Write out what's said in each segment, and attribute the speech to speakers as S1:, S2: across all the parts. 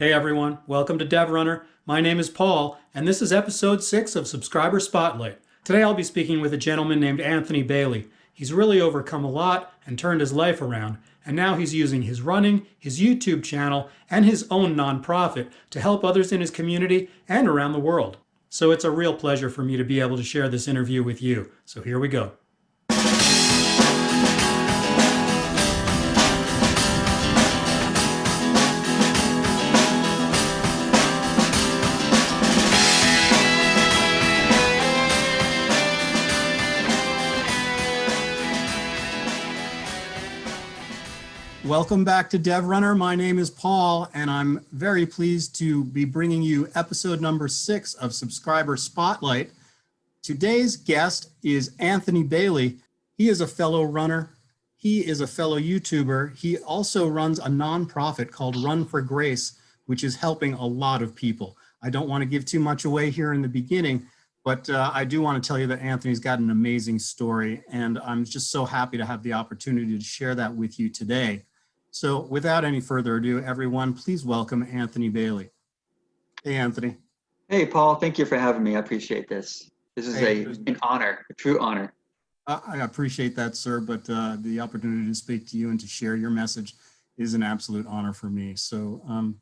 S1: Hey everyone, welcome to DevRunner. My name is Paul, and this is episode 6 of Subscriber Spotlight. Today I'll be speaking with a gentleman named Anthony Bailey. He's really overcome a lot and turned his life around, and now he's using his running, his YouTube channel, and his own nonprofit to help others in his community and around the world. So it's a real pleasure for me to be able to share this interview with you. So here we go. Welcome back to DevRunner. My name is Paul, and I'm very pleased to be bringing you episode number 6 of Subscriber Spotlight. Today's guest is Anthony Bailey. He is a fellow runner. He is a fellow YouTuber. He also runs a nonprofit called Run for Grace, which is helping a lot of people. I don't want to give too much away here in the beginning, but I do want to tell you that Anthony's got an amazing story, and I'm just so happy to have the opportunity to share that with you today. So without any further ado, everyone, please welcome Anthony Bailey. Hey, Anthony.
S2: Hey, Paul. Thank you for having me. I appreciate this. This is an honor, a true honor.
S1: I appreciate that, sir, but the opportunity to speak to you and to share your message is an absolute honor for me. So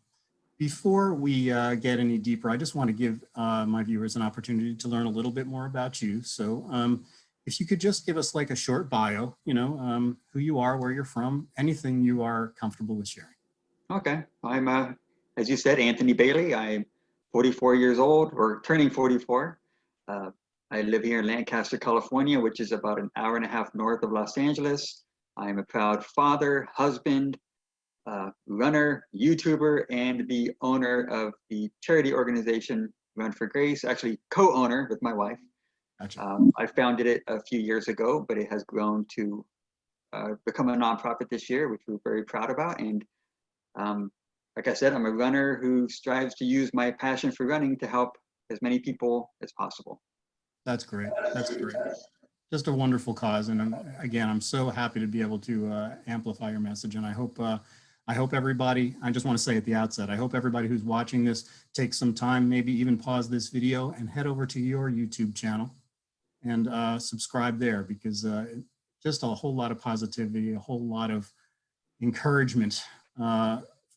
S1: before we get any deeper, I just want to give my viewers an opportunity to learn a little bit more about you. So if you could just give us like a short bio, who you are, where you're from, anything you are comfortable with sharing.
S2: Okay. I'm, as you said, Anthony Bailey. I'm 44 years old, or turning 44. I live here in Lancaster, California, which is about an hour and a half north of Los Angeles. I'm a proud father, husband, runner, YouTuber, and the owner of the charity organization Run for Grace, actually co-owner with my wife.
S1: Gotcha.
S2: I founded it a few years ago, but it has grown to become a nonprofit this year, which we're very proud about. And like I said, I'm a runner who strives to use my passion for running to help as many people as possible.
S1: That's great. That's great. Just a wonderful cause. And again, I'm so happy to be able to amplify your message. And I hope everybody, I just want to say at the outset, I hope everybody who's watching this takes some time, maybe even pause this video and head over to your YouTube channel and subscribe there, because just a whole lot of positivity, a whole lot of encouragement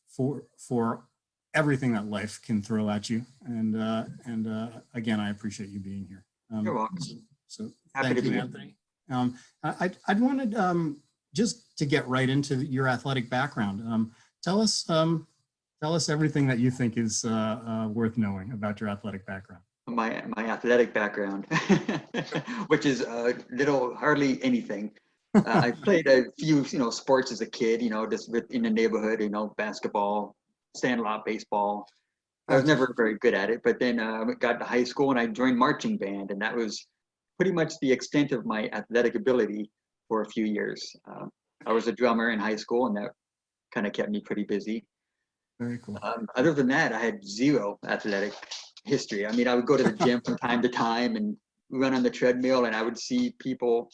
S1: for everything that life can throw at you. And again, I appreciate you being here.
S2: You're welcome.
S1: So
S2: Happy
S1: thank
S2: to
S1: you,
S2: be
S1: Anthony. I'd wanted just to get right into your athletic background. Tell us everything that you think is worth knowing about your athletic background.
S2: My athletic background, which is hardly anything. I played a few sports as a kid, just in the neighborhood, basketball, sandlot, baseball. I was never very good at it, but then I got to high school and I joined marching band, and that was pretty much the extent of my athletic ability for a few years. I was a drummer in high school, and that kind of kept me pretty busy.
S1: Very cool.
S2: Other than that, I had zero athletic history. I mean, I would go to the gym from time to time and run on the treadmill, and I would see people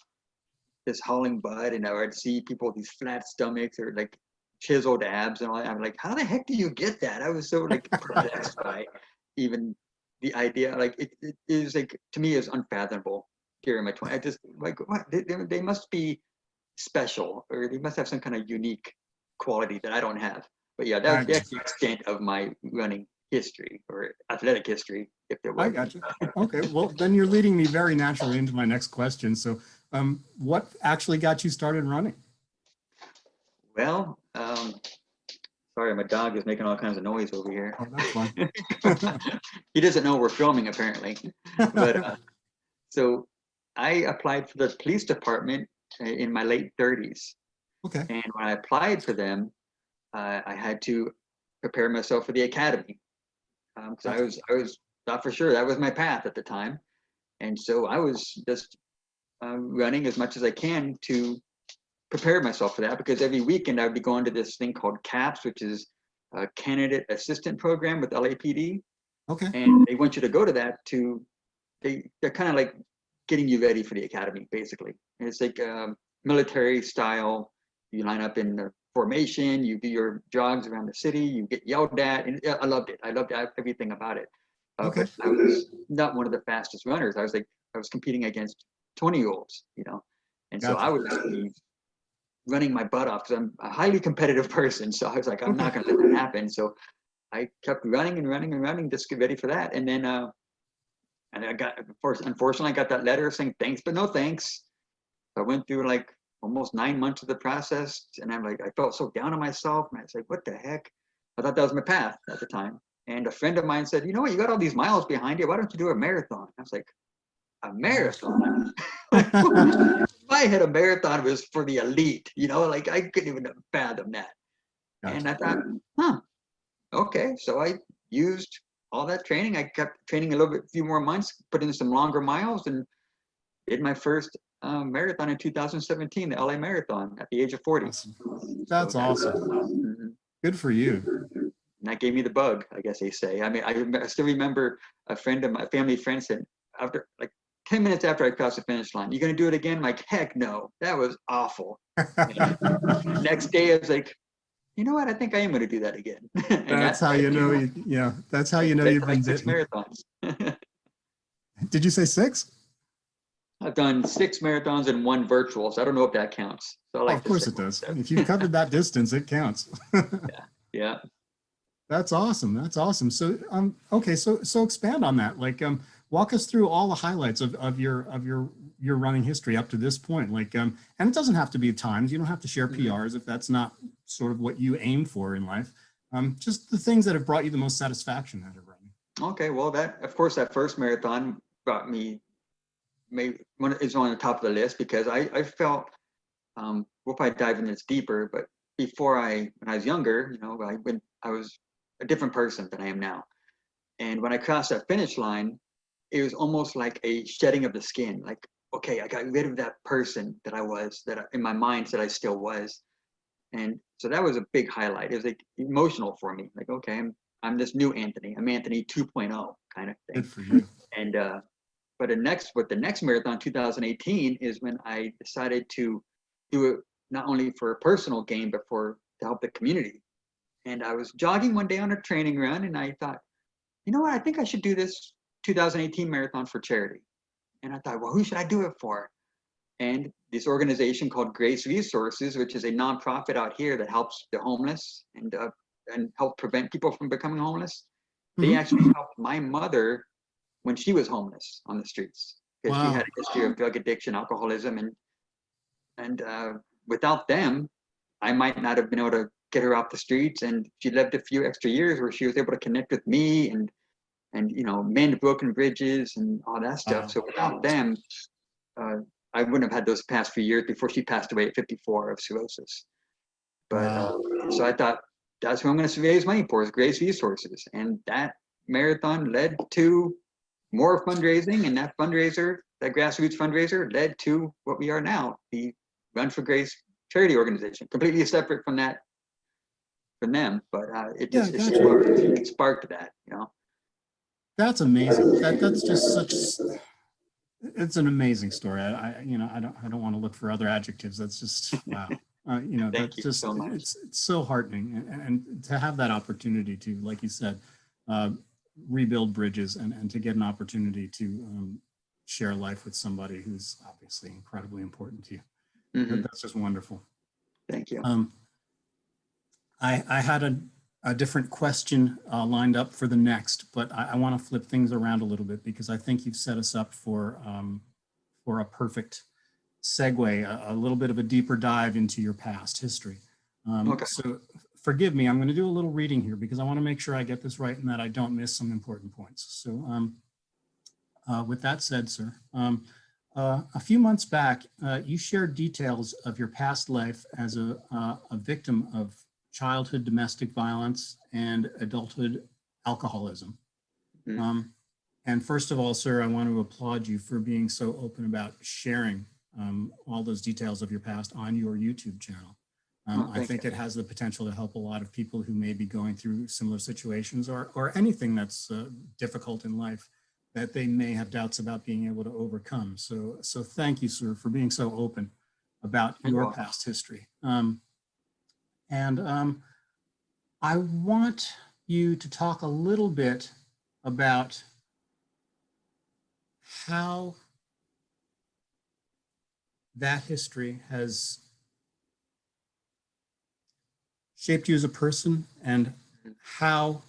S2: just hauling butt, and I would see people with these flat stomachs or like chiseled abs and all that. I'm like, how the heck do you get that? I was so like perplexed by even the idea. Like it is like, to me, is unfathomable here in my 20s. I just like, what? They must be special, or they must have some kind of unique quality that I don't have. But yeah, that's the extent of my running history or athletic history, if there was.
S1: I got you. Okay, well, then you're leading me very naturally into my next question. So what actually got you started running?
S2: Well, sorry, my dog is making all kinds of noise over here.
S1: Oh, that's fine.
S2: He doesn't know we're filming, apparently. But so I applied for the police department in my late 30s.
S1: Okay.
S2: And when I applied for them, I had to prepare myself for the academy. Because I was thought for sure that was my path at the time. And so I was just running as much as I can to prepare myself for that, because every weekend I would be going to this thing called CAPS, which is a candidate assistant program with LAPD.
S1: Okay.
S2: And they want you to go to that they're kind of like getting you ready for the academy, basically. And it's like military style. You line up in the formation, you do your jogs around the city, you get yelled at, and I loved it. I loved everything about it.
S1: Okay.
S2: But I was not one of the fastest runners. I was competing against 20-year-olds, and so
S1: Gotcha.
S2: I would be running my butt off because I'm a highly competitive person. So I was like, I'm not going to let that happen. So I kept running and running and running, just get ready for that. And then, and I got, unfortunately, I got that letter saying thanks, but no thanks. So I went through like almost 9 months of the process, and I'm like, I felt so down on myself, and I was like, what the heck? I thought that was my path at the time. And a friend of mine said, you know what, you got all these miles behind you. Why don't you do a marathon? I was like, a marathon? In my head, a marathon was for the elite, like I couldn't even fathom that.
S1: Gotcha.
S2: And I thought, okay. So I used all that training. I kept training a few more months, put in some longer miles, and did my first marathon in 2017, the LA Marathon, at the age of 40.
S1: Awesome. That's awesome. Good for you.
S2: And that gave me the bug, I guess they say. I mean, I still remember a family friend said, after like 10 minutes after I crossed the finish line, you going to do it again? I'm like, heck no, that was awful. Next day, I was like, you know what? I think I am going to do that again.
S1: That's how you know. That's how you know you've been
S2: like 6 marathons.
S1: Did you say 6?
S2: I've done 6 marathons and 1 virtual, so I don't know if that counts. So I like
S1: of course it does. If you've covered that distance, it counts.
S2: Yeah.
S1: That's awesome. That's awesome. So, okay. So expand on that. Like, walk us through all the highlights of your running history up to this point. Like, and it doesn't have to be times. You don't have to share PRs if that's not sort of what you aim for in life. Just the things that have brought you the most satisfaction out of running.
S2: Okay. Well, of course, that first marathon brought me, is on the top of the list because I felt, we'll probably dive into this deeper, but when I was younger, I was a different person than I am now. And when I crossed that finish line, it was almost like a shedding of the skin. Like, okay, I got rid of that person that I was, in my mind that I still was. And so that was a big highlight. It was like emotional for me. Like, okay, I'm this new Anthony. I'm Anthony 2.0 kind of thing.
S1: Good for you.
S2: And but the next marathon, 2018, is when I decided to do it not only for a personal gain, but to help the community. And I was jogging one day on a training run, and I thought, you know what? I think I should do this 2018 marathon for charity. And I thought, well, who should I do it for? And this organization called Grace Resources, which is a nonprofit out here that helps the homeless and help prevent people from becoming homeless. They actually helped my mother when she was homeless on the streets because she had a history of drug addiction, alcoholism, and without them, I might not have been able to get her off the streets. And she lived a few extra years where she was able to connect with me and mend broken bridges and all that stuff. So without them, I wouldn't have had those past few years before she passed away at 54 of cirrhosis. But so I thought that's who I'm going to raise money for, is Grace Resources, and that marathon led to more fundraising, and that grassroots fundraiser, led to what we are now, the Run for Grace charity organization, completely separate from them. But it sparked that,
S1: That's amazing. That's just it's an amazing story. I don't want to look for other adjectives. That's just wow.
S2: Thank you so much.
S1: It's so heartening, and to have that opportunity to, like you said, rebuild bridges and to get an opportunity to share life with somebody who's obviously incredibly important to you. That's just wonderful.
S2: Thank you.
S1: I had a different question lined up for the next, but I want to flip things around a little bit because I think you've set us up for a perfect segue, a little bit of a deeper dive into your past history.
S2: Okay.
S1: So forgive me, I'm going to do a little reading here because I want to make sure I get this right and that I don't miss some important points. So with that said, sir, a few months back, you shared details of your past life as a victim of childhood domestic violence and adulthood alcoholism. And first of all, sir, I want to applaud you for being so open about sharing all those details of your past on your YouTube channel. I think it has the potential to help a lot of people who may be going through similar situations or anything that's difficult in life that they may have doubts about being able to overcome. So thank you, sir, for being so open about your past history. And I want you to talk a little bit about how that history has shaped you as a person, and how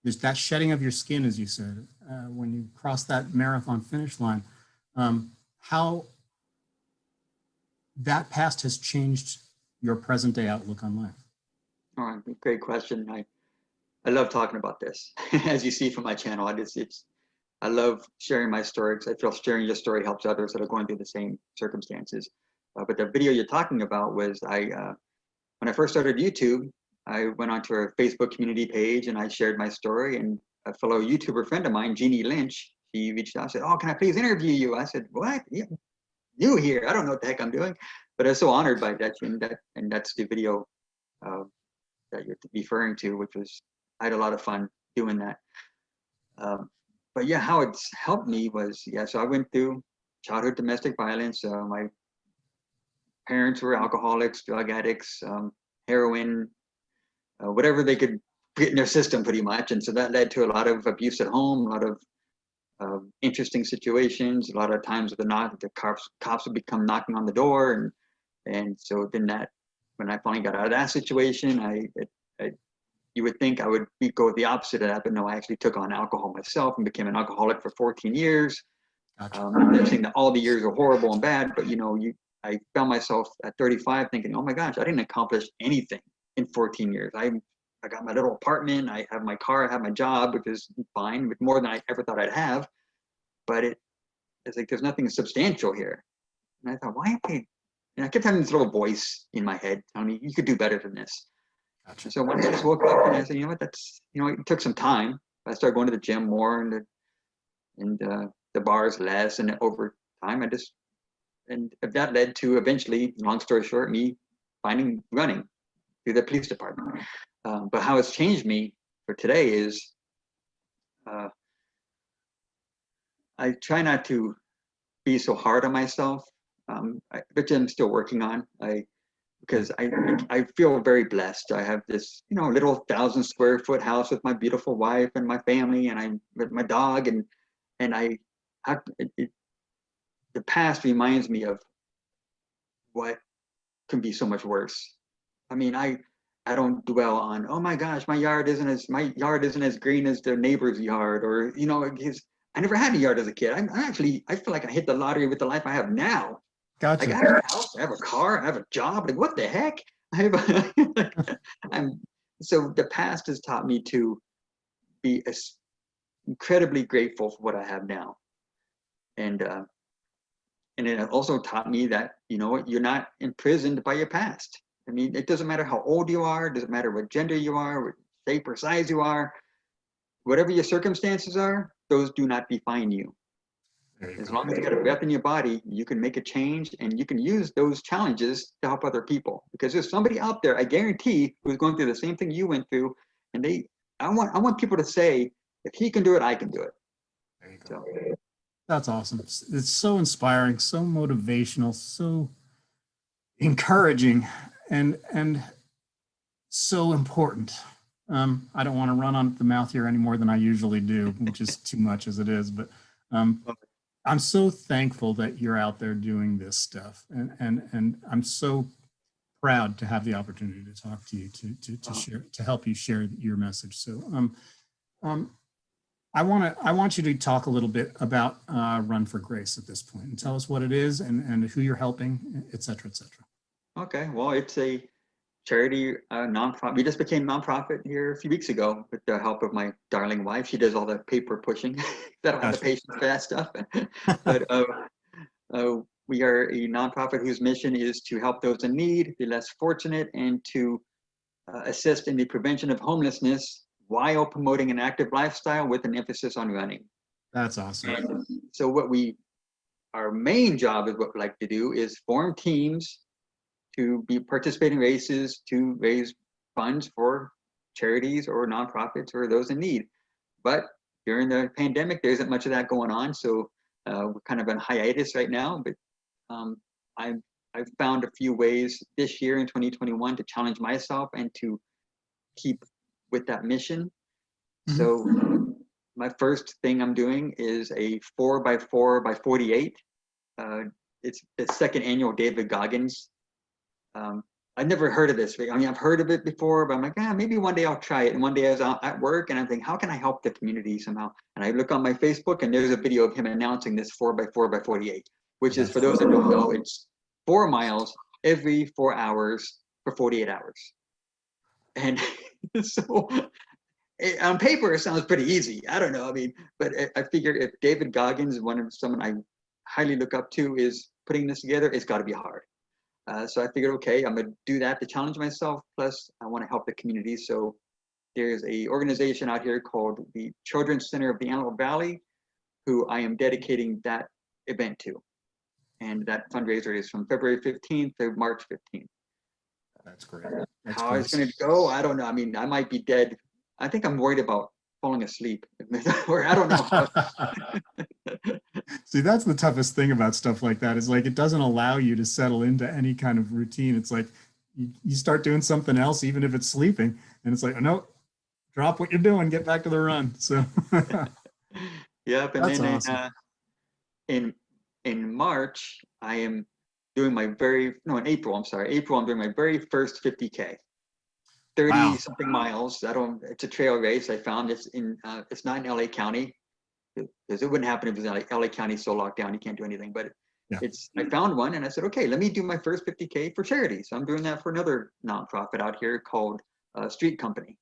S1: there's that shedding of your skin, as you said, when you cross that marathon finish line, how that past has changed your present day outlook on life.
S2: All right, great question. I love talking about this. As you see from my channel, I love sharing my story because I feel sharing your story helps others that are going through the same circumstances. But the video you're talking about was when I first started YouTube, I went onto a Facebook community page and I shared my story, and a fellow YouTuber friend of mine, Jeannie Lynch, she reached out and said, "Oh, can I please interview you?" I said, "What? Yeah, you here? I don't know what the heck I'm doing." But I was so honored by that, and that's the video that you're referring to, which was, I had a lot of fun doing that. But yeah, how it's helped me was, yeah, so I went through childhood domestic violence. My parents were alcoholics, drug addicts, heroin, whatever they could get in their system pretty much. And so that led to a lot of abuse at home, a lot of interesting situations, a lot of times the cops would become knocking on the door. And so then when I finally got out of that situation, you would think I would go the opposite of that, but no, I actually took on alcohol myself and became an alcoholic for 14 years.
S1: Gotcha.
S2: I'm not saying that all the years are horrible and bad, but I found myself at 35 thinking, oh my gosh, I didn't accomplish anything in 14 years. I got my little apartment, I have my car, I have my job, which is fine, but more than I ever thought I'd have. But it's like, there's nothing substantial here. And I thought, why am I? And I kept having this little voice in my head telling me, you could do better than this.
S1: Gotcha.
S2: So one day I just woke up and I said, you know what, it took some time. I started going to the gym more and the bars less, and over time and that led to eventually, long story short, me finding running through the police department. But how it's changed me for today is I try not to be so hard on myself, which I'm still working on. Because I feel very blessed. I have this, little 1,000-square-foot house with my beautiful wife and my family, and I'm with my dog, and the past reminds me of what can be so much worse. I mean, I don't dwell on, oh my gosh, my yard isn't as green as their neighbor's yard, or I never had a yard as a kid. I feel like I hit the lottery with the life I have now.
S1: Gotcha.
S2: Like, I have a house, I have a car, I have a job. Like, what the heck? So the past has taught me to be incredibly grateful for what I have now, and it also taught me that, you know what, you're not imprisoned by your past. I mean, it doesn't matter how old you are, it doesn't matter what gender you are, what shape or size you are, whatever your circumstances are, those do not define you. As long as you got a breath in your body, you can make a change, and you can use those challenges to help other people. Because there's somebody out there, I guarantee, who's going through the same thing you went through, and I want people to say, if he can do it, I can do it.
S1: There you go. So, that's awesome. It's so inspiring, so motivational, so encouraging, and so important. I don't want to run on the mouth here any more than I usually do, which is too much as it is, but I'm so thankful that you're out there doing this stuff, and I'm so proud to have the opportunity to talk to you, to share, to help you share your message. So I want you to talk a little bit about Run for Grace at this point, and tell us what it is, and who you're helping, et cetera, et cetera.
S2: Okay, well, it's a charity, nonprofit. We just became nonprofit here a few weeks ago with the help of my darling wife. She does all the paper pushing. I don't have the patience for that stuff. But we are a nonprofit whose mission is to help those in need, the less fortunate, and to assist in the prevention of homelessness while promoting an active lifestyle with an emphasis on running.
S1: That's awesome.
S2: And so our main job is what we like to do is form teams to be participating races to raise funds for charities or nonprofits or those in need. But during the pandemic, there isn't much of that going on. So we're kind of on hiatus right now, but I'm I've found a few ways this year in 2021 to challenge myself and to keep with that mission.
S1: Mhm.
S2: So my first thing I'm doing is a 4x4x48. It's the second annual David Goggins. I've never heard of this. I mean, I've heard of it before, but I'm like, maybe one day I'll try it. And one day I was out at work and I'm thinking, how can I help the community somehow? And I look on my Facebook and there's a video of him announcing this 4x4x48, which is, for those that don't know, it's 4 miles every 4 hours for 48 hours. And so on paper, it sounds pretty easy. I don't know. I mean, but I figured if David Goggins, someone I highly look up to, is putting this together, it's got to be hard. So I figured, okay, I'm gonna do that to challenge myself. Plus, I want to help the community. So there's a organization out here called the Children's Center of the Antelope Valley, who I am dedicating that event to. And that fundraiser is from February 15th to March 15th.
S1: That's great. That's
S2: How
S1: great.
S2: it's going to go, I don't know. I mean, I might be dead. I think I'm worried about falling asleep. Or I don't know.
S1: See, that's the toughest thing about stuff like that, is like it doesn't allow you to settle into any kind of routine. It's like you start doing something else, even if it's sleeping, and it's like, oh, no, drop what you're doing, get back to the run. So
S2: Yep. And
S1: that's
S2: then
S1: awesome.
S2: in March, I am doing my in April, I'm sorry. April, I'm doing my very first 50K. 30
S1: Wow.
S2: something miles. It's a trail race. I found it's not in LA County, because it wouldn't happen if it was in LA County so locked down, you can't do anything. But
S1: Yeah.
S2: I found one and I said, okay, let me do my first 50K for charity. So I'm doing that for another nonprofit out here called Street Company.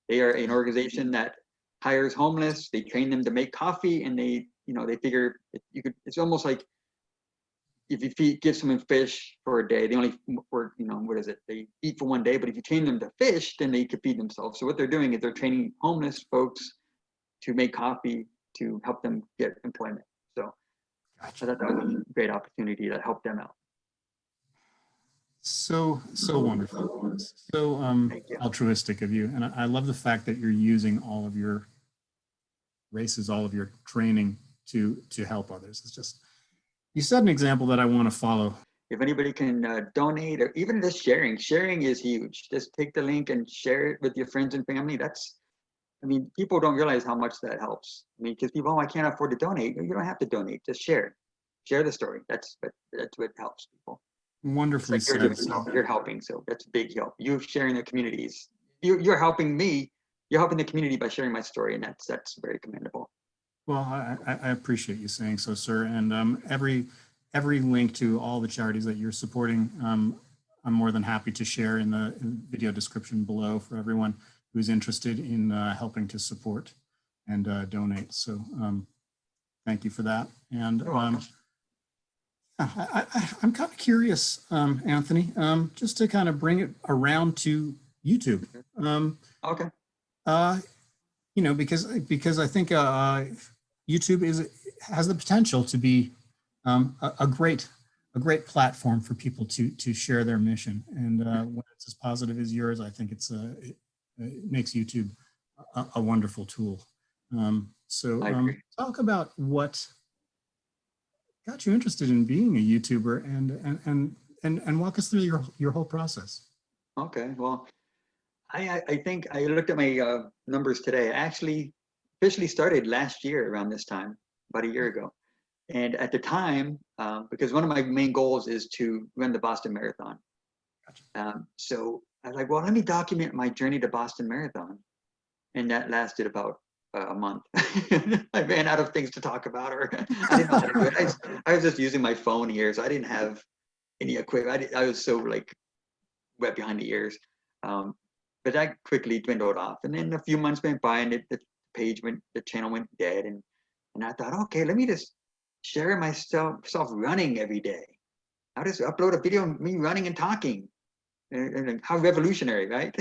S2: They are an organization that hires homeless. They train them to make coffee, and they figure it's almost like if you give someone fish for a day, they only, or what is it? They eat for one day, but if you train them to fish, then they could feed themselves. So what they're doing is they're training homeless folks to make coffee to help them get employment. So
S1: Gotcha.
S2: I thought that was a great opportunity to help them out.
S1: So wonderful. So
S2: Thank you.
S1: altruistic of you. And I love the fact that you're using all of your races, all of your training to help others. It's just, you set an example that I want to follow.
S2: If anybody can donate, or even just sharing is huge. Just take the link and share it with your friends and family. People don't realize how much that helps. I mean, because people, I can't afford to donate. You don't have to donate. Just share the story. That's what helps people.
S1: Wonderfully
S2: It's like
S1: said.
S2: you're helping. So that's a big help. You sharing the communities. You're helping me. You're helping the community by sharing my story, and that's very commendable.
S1: Well, I appreciate you saying so, sir. And every link to all the charities that you're supporting, I'm more than happy to share in the video description below for everyone who's interested in helping to support and donate. So thank you for that. And I'm kind of curious, Anthony, just to kind of bring it around to YouTube.
S2: Okay.
S1: Because I think YouTube has the potential to be a great platform for people to share their mission. And when it's as positive as yours, I think it makes YouTube a wonderful tool. Talk about what got you interested in being a YouTuber, and walk us through your whole process.
S2: Okay. Well, I think I looked at my numbers today. I actually officially started last year around this time, about a year ago. And at the time, because one of my main goals is to run the Boston Marathon.
S1: Gotcha.
S2: So I was like, well, let me document my journey to Boston Marathon. And that lasted about a month. I ran out of things to talk about, or I didn't know how to do it. I was just using my phone here, so I didn't have any equipment. I was so like wet behind the ears. But that quickly dwindled off. And then a few months went by, and the channel went dead. And I thought, okay, let me just share myself running every day. I'll just upload a video of me running and talking. And how revolutionary, right?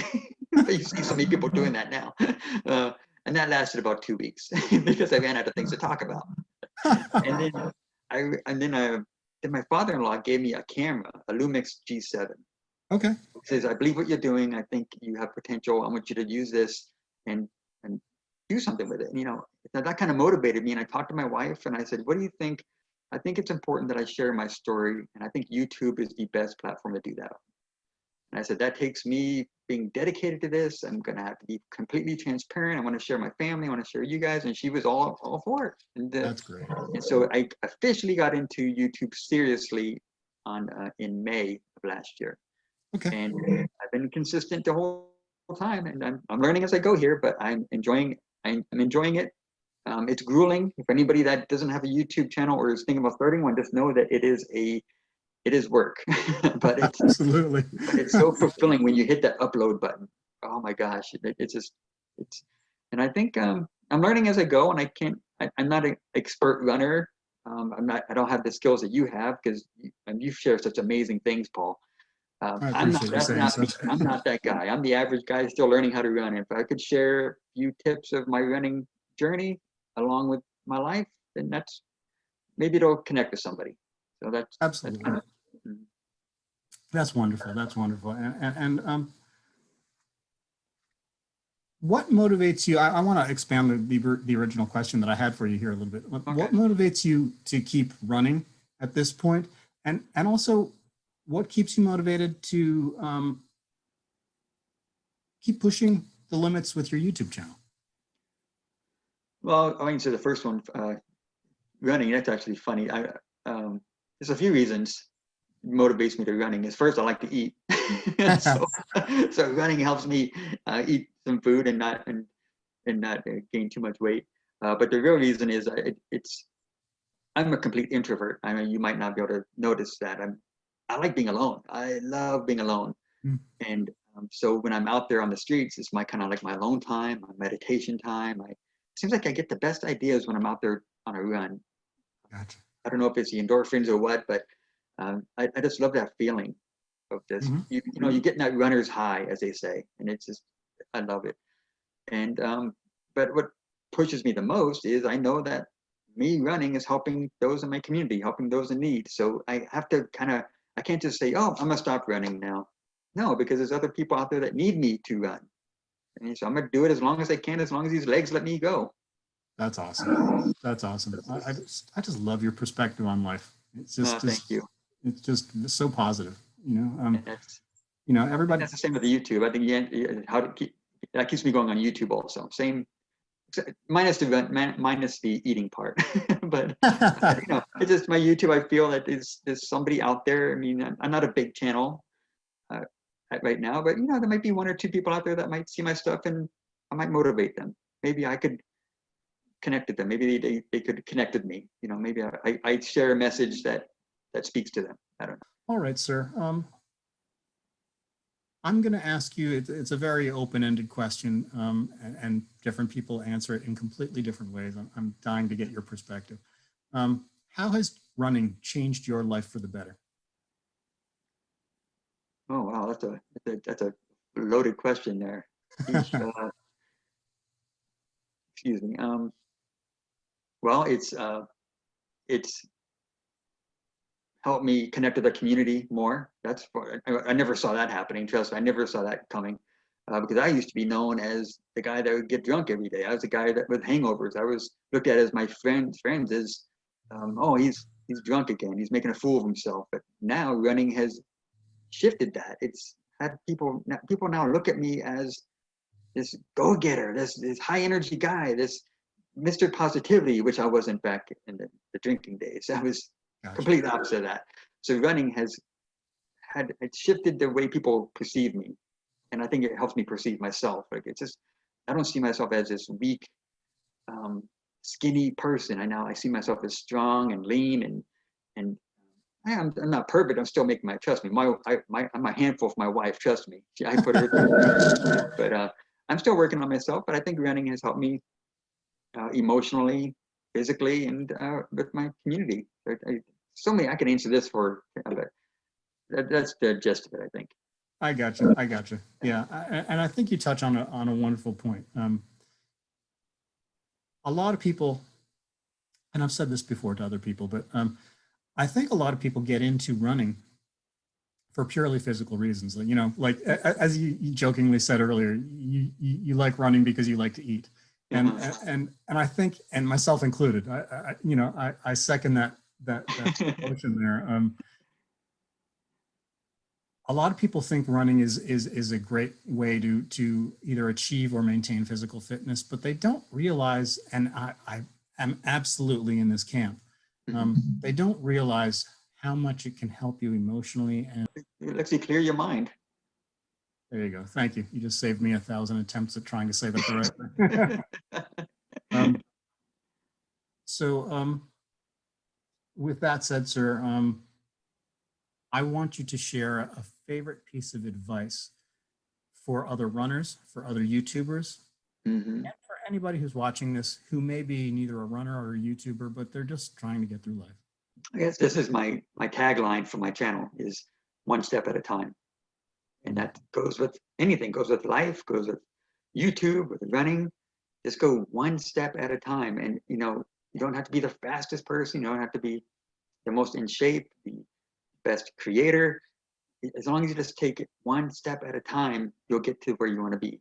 S2: You see so many people doing that now. And that lasted about 2 weeks because I ran out of things to talk about. And then my father-in-law gave me a camera, a Lumix G7.
S1: Okay.
S2: He says, I believe what you're doing. I think you have potential. I want you to use this and do something with it. And, that kind of motivated me. And I talked to my wife and I said, what do you think I think it's important that I share my story, and I think YouTube is the best platform to do that. And I said, that takes me being dedicated to this. I'm going to have to be completely transparent. I want to share my family. I want to share you guys. And she was all for it. And,
S1: That's great.
S2: And so I officially got into YouTube seriously in May of last year.
S1: Okay.
S2: And I've been consistent the whole time. And I'm learning as I go here, but I'm enjoying it. It's grueling. If anybody that doesn't have a YouTube channel or is thinking about starting one, just know that it is work, but it's
S1: absolutely.
S2: But it's so fulfilling when you hit that upload button. Oh my gosh, and I think I'm learning as I go, and I'm not an expert runner. I don't have the skills that you have, because you share such amazing things, Paul. I'm not that guy. I'm the average guy still learning how to run. If I could share a few tips of my running journey along with my life, then maybe it'll connect with somebody. So
S1: absolutely. That's wonderful. That's wonderful. And what motivates you? I want to expand the original question that I had for you here a little bit. Okay. What motivates you to keep running at this point? And also, what keeps you motivated to keep pushing the limits with your YouTube channel?
S2: Well, I mean, so the first one, running, that's actually funny. There's a few reasons motivates me to running. Is first, I like to eat. so running helps me eat some food and not gain too much weight. But the real reason is I'm a complete introvert. I mean, you might not be able to notice that. I like being alone. I love being alone. And so when I'm out there on the streets, it's kind of like my alone time, my meditation time. It seems like I get the best ideas when I'm out there on a run.
S1: Gotcha.
S2: I don't know if it's the endorphins or what, but I just love that feeling of this. You get in that runner's high, as they say, and it's just, I love it. And but what pushes me the most is I know that me running is helping those in my community, helping those in need. So I have to I can't just say, oh, I'm gonna stop running now. No, because there's other people out there that need me to run. And so I'm gonna do it as long as I can, as long as these legs let me go.
S1: That's awesome. That's awesome. I just love your perspective on life. It's just,
S2: thank you.
S1: It's just so positive, everybody.
S2: That's the same with the YouTube. I think that keeps me going on YouTube also. Same, minus the eating part, but it's just my YouTube. I feel that there's somebody out there. I mean, I'm not a big channel right now, but there might be one or two people out there that might see my stuff, and I might motivate them. Maybe I could connect with them. Maybe they could connect with me. Maybe I share a message that speaks to them. I don't know.
S1: All right, sir. I'm going to ask you, it's a very open-ended question, and different people answer it in completely different ways. I'm dying to get your perspective. How has running changed your life for the better?
S2: Oh, wow, that's a loaded question there. Excuse me. Well, it's helped me connect with the community more. I never saw that happening. Trust me, I never saw that coming, because I used to be known as the guy that would get drunk every day. I was the guy that with hangovers. I was looked at as my friends as, oh, he's drunk again. He's making a fool of himself. But now running has shifted that. It's had people now look at me as this go-getter, this high energy guy, this Mr. Positivity, which I wasn't back in the drinking days. I was complete opposite of that. So running it shifted the way people perceive me, and I think it helps me perceive myself. Like, it's just, I don't see myself as this weak, skinny person. I see myself as strong and lean, and I'm not perfect. I'm still making trust me. I'm a handful for my wife. Trust me. I put her through. But I'm still working on myself. But I think running has helped me emotionally, physically, and with my community. So many I can answer this for, but that's the gist of it, I think.
S1: I got you. Yeah, and I think you touch on a wonderful point. A lot of people, and I've said this before to other people, but I think a lot of people get into running for purely physical reasons. Like as you jokingly said earlier, you like running because you like to eat. And I think, and myself included, I second that emotion there. A lot of people think running is a great way to either achieve or maintain physical fitness, but they don't realize, and I am absolutely in this camp, they don't realize how much it can help you emotionally. And
S2: It lets you clear your mind.
S1: there you go. Thank you. You just saved me 1,000 attempts at trying to say that the right way. With that said, sir, I want you to share a favorite piece of advice for other runners, for other YouTubers, and for anybody who's watching this who may be neither a runner or a YouTuber, but they're just trying to get through life.
S2: I guess this is my tagline for my channel is one step at a time. And that goes with anything, goes with life, goes with YouTube, with running. Just go one step at a time. And, you know, you don't have to be the fastest person. You don't have to be the most in shape, the best creator. As long as you just take it one step at a time, you'll get to where you want to be.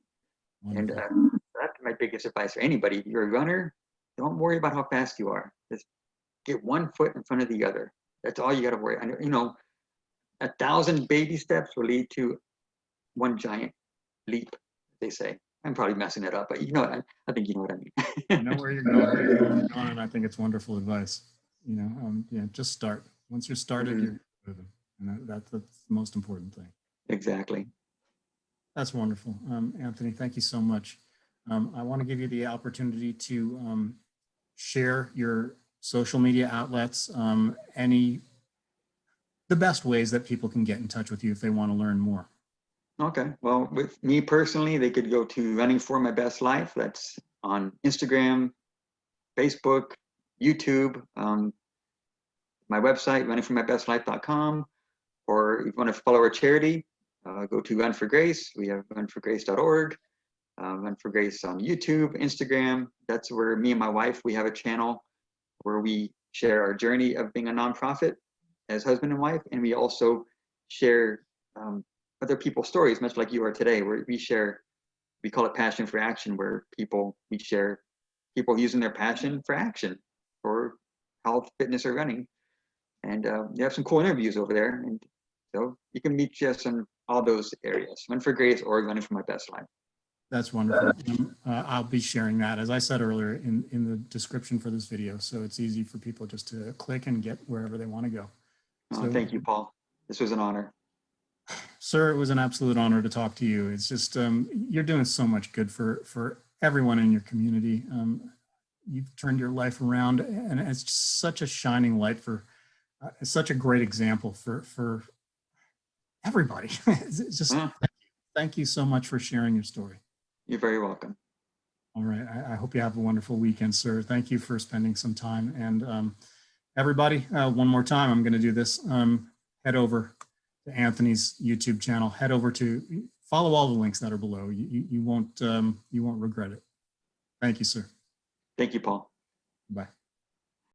S2: Wonderful. And that's my biggest advice for anybody. If you're a runner, don't worry about how fast you are. Just get one foot in front of the other. That's all you got to worry. And, you know, 1,000 baby steps will lead to one giant leap, they say. I'm probably messing it up, but you know, I think you know what I mean.
S1: I know where you're going, and I think it's wonderful advice. You know, yeah, just start. Once you're started, you're moving, and that's the most important thing.
S2: Exactly.
S1: That's wonderful, Anthony. Thank you so much. I want to give you the opportunity to share your social media outlets, the best ways that people can get in touch with you if they want to learn more.
S2: Okay, well, with me personally, they could go to Running for My Best Life. That's on Instagram, Facebook, YouTube, my website, runningformybestlife.com. Or if you want to follow our charity, go to Run for Grace. We have runforgrace.org, Run for Grace on YouTube, Instagram. That's where me and my wife, we have a channel where we share our journey of being a nonprofit as husband and wife. And we also share other people's stories, much like you are today, where we share, we call it Passion for Action, where we share people using their passion for action, for health, fitness, or running. And you have some cool interviews over there. And so you can meet us in all those areas, Run for Grace or Running for My Best Life. That's
S1: wonderful. I'll be sharing that, as I said earlier, in the description for this video. So it's easy for people just to click and get wherever they want to go.
S2: So, thank you, Paul. This was an honor.
S1: Sir, it was an absolute honor to talk to you. It's just, you're doing so much good for everyone in your community. You've turned your life around, and it's just such a shining light for, such a great example for everybody. It's just, thank you so much for sharing your story.
S2: You're very welcome.
S1: All right. I hope you have a wonderful weekend, sir. Thank you for spending some time. And everybody, one more time, I'm going to do this. Head over to Anthony's YouTube channel. Head over to, follow all the links that are below. You won't regret it. Thank you, sir.
S2: Thank you, Paul.
S1: Bye.